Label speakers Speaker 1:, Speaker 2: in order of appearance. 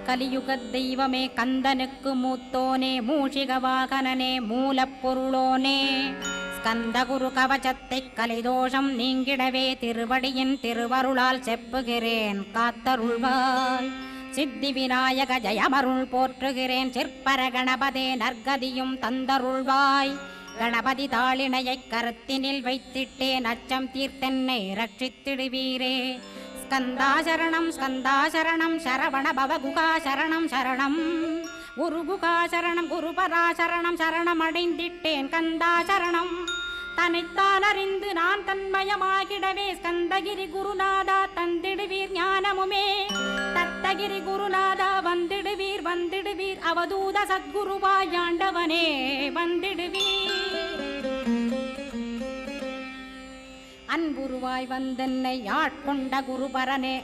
Speaker 1: கலியுகத் தெய்வமே கந்தனுக்கு மூத்தோனே மூஷிக வாகனனே மூலப்பொருளோனே ஸ்கந்தகுரு கவசத்தை கலிதோஷம் நீங்கிடவே திருவடியின் திருவருளால் செப்புகிறேன் காத்தருள்வாய். சித்தி விநாயக ஜெயமருள் போற்றுகிறேன் சிற்பர கணபதே நற்கதியும் தந்தருள்வாய். கணபதி தாளிணையைக் கருத்தினில் வைத்திட்டேன் அச்சம் தீர்த்தென்னை ரட்சித்திடுவீரே. ஸ்கந்தாசரணம் ஸ்கந்தாசரணம் சரவண பவகுகாசரணம் சரணம் குருகுகாசரணம் குருபராசரணம் சரணமடைந்திட்டேன் கந்தாசரணம். தன்னைத்தான் அறிந்து நான் தன்மயமாகிடவே ஸ்கந்தகிரி குருநாதா தந்திடுவீர் ஞானமுமே. தத்தகிரி குருநாதா வந்திடுவீர் வந்திடுவீர் அவதூத சத்குருவாயாண்டவனே வந்திடுவீர். அன்புருவாய் வந்தென்னை ஆட்கொண்ட குருபரனே